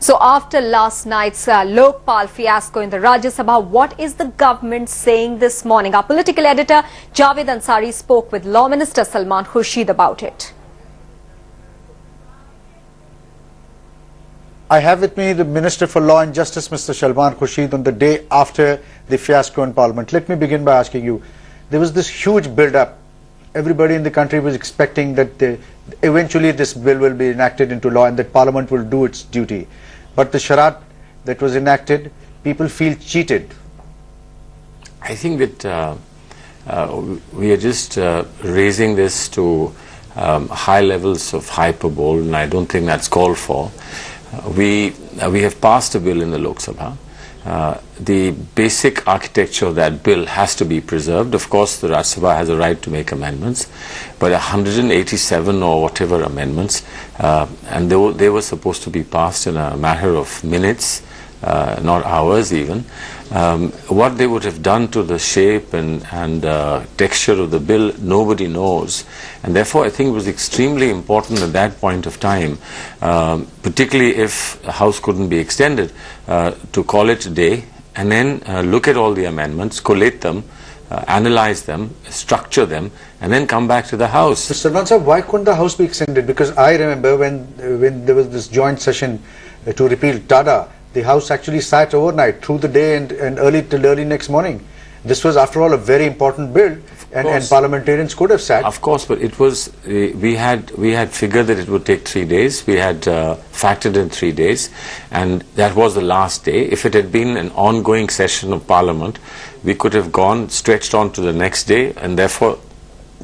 So after last night's Lokpal fiasco in the Rajya Sabha, what is the government saying this morning? Our political editor Javed Ansari spoke with Law Minister Salman Khurshid about it. I have with me the Minister for Law and Justice, Mr. Salman Khurshid, on the day after the fiasco in Parliament. Let me begin by asking you, there was this huge build-up. Everybody in the country was expecting that eventually this bill will be enacted into law and that Parliament will do its duty. But the charade that was enacted, people feel cheated. I think that we are just raising this to high levels of hyperbole, and I don't think that's called for. We have passed a bill in the Lok Sabha. The basic architecture of that bill has to be preserved. Of course, the Rajya Sabha has a right to make amendments, but 187 or whatever amendments, and they were supposed to be passed in a matter of minutes, not hours even. What they would have done to the shape and texture of the bill, nobody knows. And therefore, I think it was extremely important at that point of time, particularly if the House couldn't be extended, to call it a day and then look at all the amendments, collate them, analyze them, structure them, and then come back to the House. Mr. Salman sir, why couldn't the House be extended? Because I remember when there was this joint session to repeal TADA, the House actually sat overnight through the day and till early next morning. This was, after all, a very important bill, and parliamentarians could have sat. Of course, but it was we had figured that it would take 3 days. We had factored in 3 days, and that was the last day. If it had been an ongoing session of Parliament, we could have stretched on to the next day, and therefore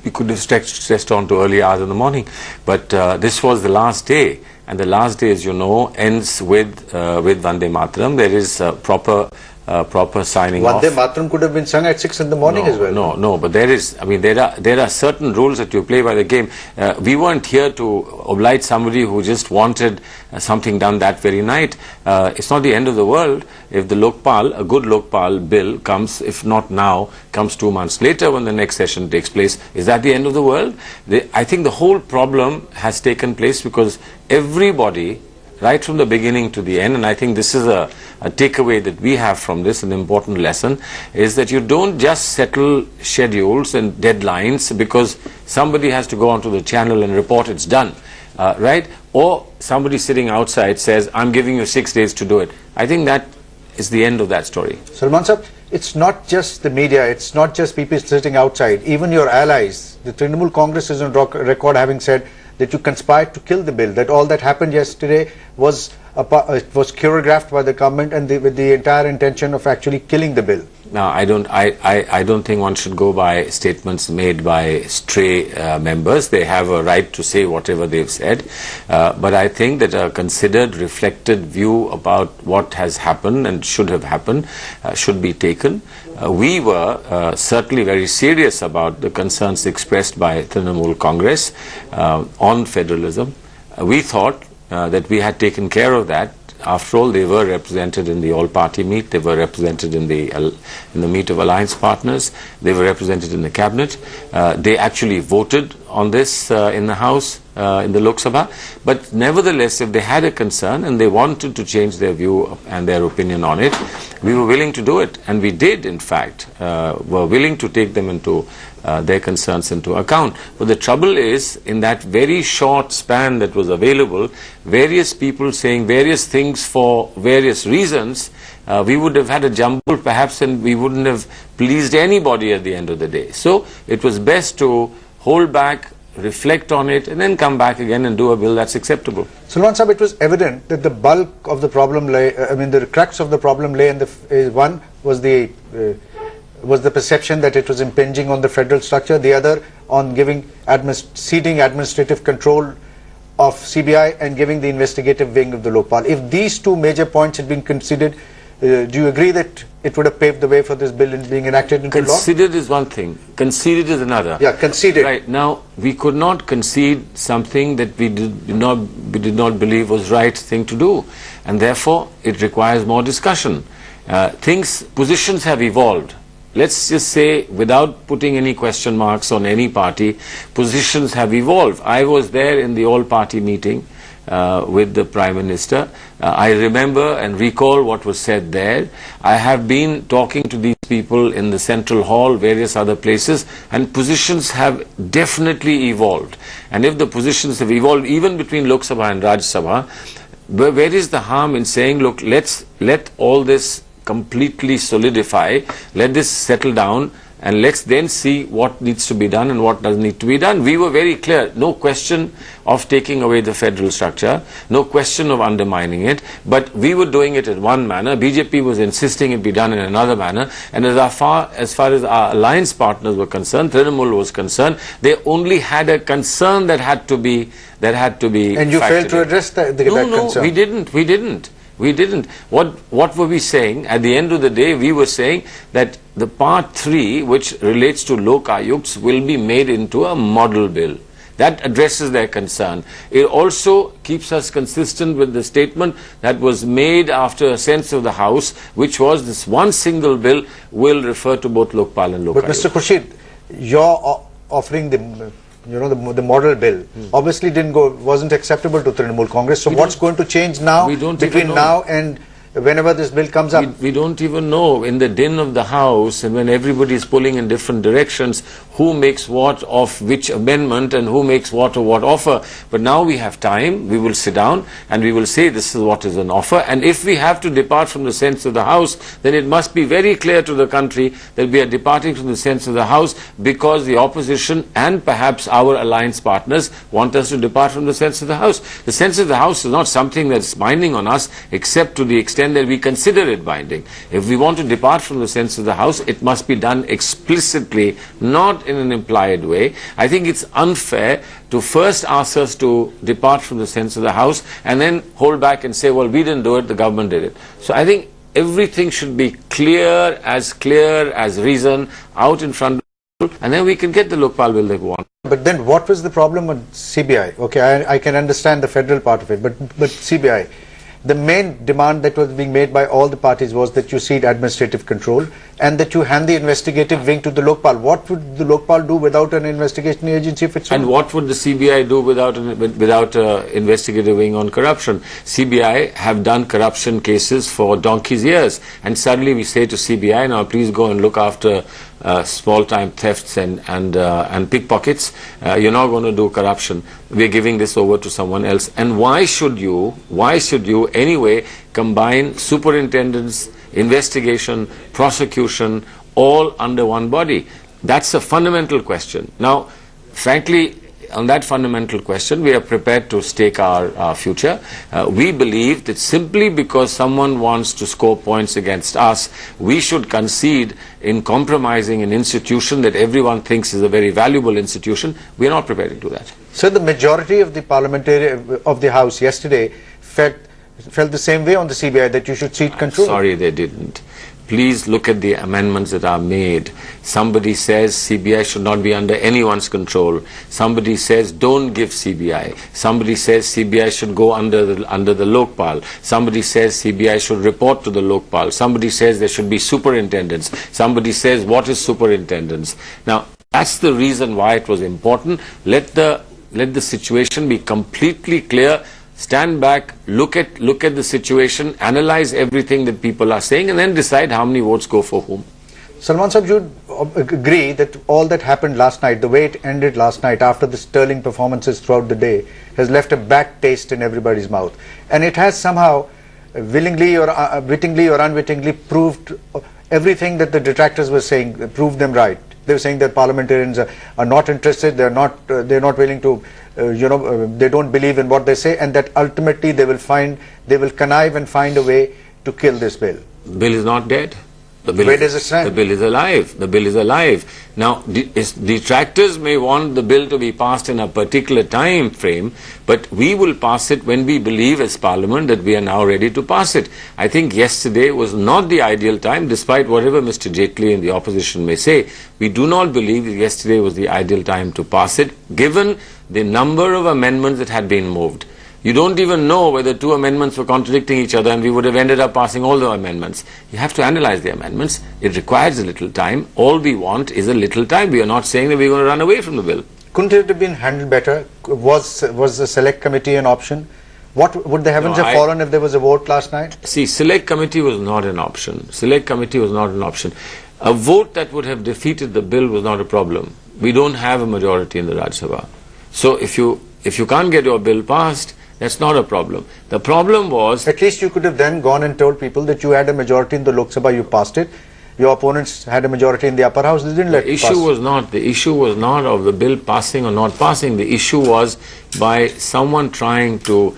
we could have stretched on to early hours in the morning. But this was the last day. And the last day, as you know, ends with Vande Mataram. There is proper signing off. Vande Mataram could have been sung at 6 in the morning as well. No, but there is. I mean, there are certain rules that you play by the game. We weren't here to oblige somebody who just wanted something done that very night. It's not the end of the world if the Lokpal, a good Lokpal bill comes, if not now, comes 2 months later when the next session takes place. Is that the end of the world? I think the whole problem has taken place because everybody, right from the beginning to the end, and I think this is a takeaway that we have from this, an important lesson, is that you don't just settle schedules and deadlines because somebody has to go onto the channel and report it's done, right? Or somebody sitting outside says, I'm giving you 6 days to do it. I think that is the end of that story. Salman sir, it's not just the media, it's not just people sitting outside, even your allies. The Trinamool Congress is on record having said that you conspired to kill the bill, that all that happened yesterday was choreographed by the government and with the entire intention of actually killing the bill. No, I don't think one should go by statements made by stray members. They have a right to say whatever they've said. But I think that a considered, reflected view about what has happened and should have happened should be taken. We were certainly very serious about the concerns expressed by Trinamool Congress on federalism. We thought that we had taken care of that. After all, they were represented in the all-party meet. They were represented in the meet of alliance partners. They were represented in the cabinet. They actually voted on this in the House, in the Lok Sabha. But nevertheless, if they had a concern and they wanted to change their view and their opinion on it, we were willing to do it. And we did, in fact, were willing to take them into their concerns into account. But the trouble is, in that very short span that was available, various people saying various things for various reasons, we would have had a jumble perhaps, and we wouldn't have pleased anybody at the end of the day. So it was best to hold back, reflect on it, and then come back again and do a bill that's acceptable. Salman Sahib, it was evident that the bulk of the problem lay, the crux of the problem lay in one was the perception that it was impinging on the federal structure, the other on ceding administrative control of CBI and giving the investigative wing of the Lokpal. If these two major points had been considered, do you agree that it would have paved the way for this bill in being enacted into law? Considered is one thing, conceded is another. Yeah, conceded. Right, now we could not concede something that we did not believe was right thing to do, and therefore it requires more discussion. Positions have evolved. Let's just say, without putting any question marks on any party, positions have evolved. I was there in the all-party meeting. with the Prime Minister. I remember and recall what was said there. I have been talking to these people in the Central Hall, various other places, and positions have definitely evolved. And if the positions have evolved even between Lok Sabha and Rajya Sabha, where is the harm in saying, look, let all this completely solidify, let this settle down, and let's then see what needs to be done and what doesn't need to be done. We were very clear, no question of taking away the federal structure, no question of undermining it, but we were doing it in one manner. BJP was insisting it be done in another manner, and as far as our alliance partners were concerned, Trinamool was concerned, they only had a concern that had to be And you failed to address that concern. No, we didn't. What were we saying? At the end of the day, we were saying that the part 3, which relates to Lok Ayuks, will be made into a model bill. That addresses their concern. It also keeps us consistent with the statement that was made after a sense of the House, which was this one single bill will refer to both Lokpal and Lok Ayuk. But Mr. Khurshid, you're offering the model bill obviously wasn't acceptable to Trinamool Congress. So what's going to change now between now and whenever this bill comes up? We don't even know, in the din of the House and when everybody is pulling in different directions, who makes what of which amendment and who makes what of what offer. But now we have time, we will sit down and we will say this is what is an offer, and if we have to depart from the sense of the House, then it must be very clear to the country that we are departing from the sense of the House because the opposition and perhaps our alliance partners want us to depart from the sense of the House. The sense of the House is not something that's binding on us except to the extent that we consider it binding. If we want to depart from the sense of the House, it must be done explicitly, not in an implied way. I think it's unfair to first ask us to depart from the sense of the House and then hold back and say, well, we didn't do it, the government did it. So I think everything should be clear as reason, out in front of people, and then we can get the Lokpal bill that we want. But then what was the problem with CBI? Okay, I can understand the federal part of it, but CBI, the main demand that was being made by all the parties was that you cede administrative control and that you hand the investigative wing to the Lokpal. What would the Lokpal do without an investigation agency of its own? And what would the CBI do without investigative wing on corruption? CBI have done corruption cases for donkey's years, and suddenly we say to CBI, now please go and look after small-time thefts and pickpockets. You're not going to do corruption. We're giving this over to someone else. And why should you anyway combine superintendents, investigation, prosecution, all under one body? That's a fundamental question. Now, frankly, on that fundamental question, we are prepared to stake our future. We believe that simply because someone wants to score points against us, we should concede in compromising an institution that everyone thinks is a very valuable institution. We are not prepared to do that. So the majority of the of the House yesterday felt the same way on the CBI, that you should cede control? Sorry, they didn't. Please look at the amendments that are made. Somebody says CBI should not be under anyone's control. Somebody says don't give CBI. Somebody says CBI should go under the Lokpal. Somebody says CBI should report to the Lokpal. Somebody says there should be superintendents. Somebody says what is superintendents? Now, that's the reason why it was important. Let the situation be completely clear. Stand back, look at the situation, analyze everything that people are saying, and then decide how many votes go for whom. Salman Sahib, you agree that all that happened last night, the way it ended last night after the sterling performances throughout the day, has left a bad taste in everybody's mouth, and it has somehow willingly or wittingly or unwittingly proved everything that the detractors were saying, proved them right. They were saying that parliamentarians are not interested, they're not willing to, they don't believe in what they say, and that ultimately they will connive and find a way to kill this bill. The bill is not dead. Where does it stand? The bill is alive. The bill is alive. Now, detractors may want the bill to be passed in a particular time frame, but we will pass it when we believe as Parliament that we are now ready to pass it. I think yesterday was not the ideal time, despite whatever Mr. Jaitley and the opposition may say. We do not believe that yesterday was the ideal time to pass it, given the number of amendments that had been moved. You don't even know whether two amendments were contradicting each other, and we would have ended up passing all the amendments. You have to analyze the amendments. It requires a little time. All we want is a little time. We are not saying that we're going to run away from the bill. Couldn't it have been handled better? Was the select committee an option? What would the heavens No, have fallen if there was a vote last night? See, select committee was not an option. Select committee was not an option. A vote that would have defeated the bill was not a problem. We don't have a majority in the Rajya Sabha. So if you can't get your bill passed, that's not a problem. The problem was... At least you could have then gone and told people that you had a majority in the Lok Sabha, you passed it. Your opponents had a majority in the upper house, they didn't let it pass. The issue was not of the bill passing or not passing. The issue was by someone trying to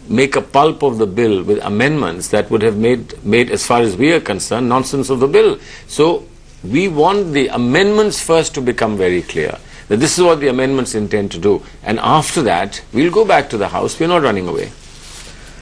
make a pulp of the bill with amendments that would have made, as far as we are concerned, nonsense of the bill. So we want the amendments first to become very clear, that this is what the amendments intend to do. And after that, we'll go back to the House. We're not running away.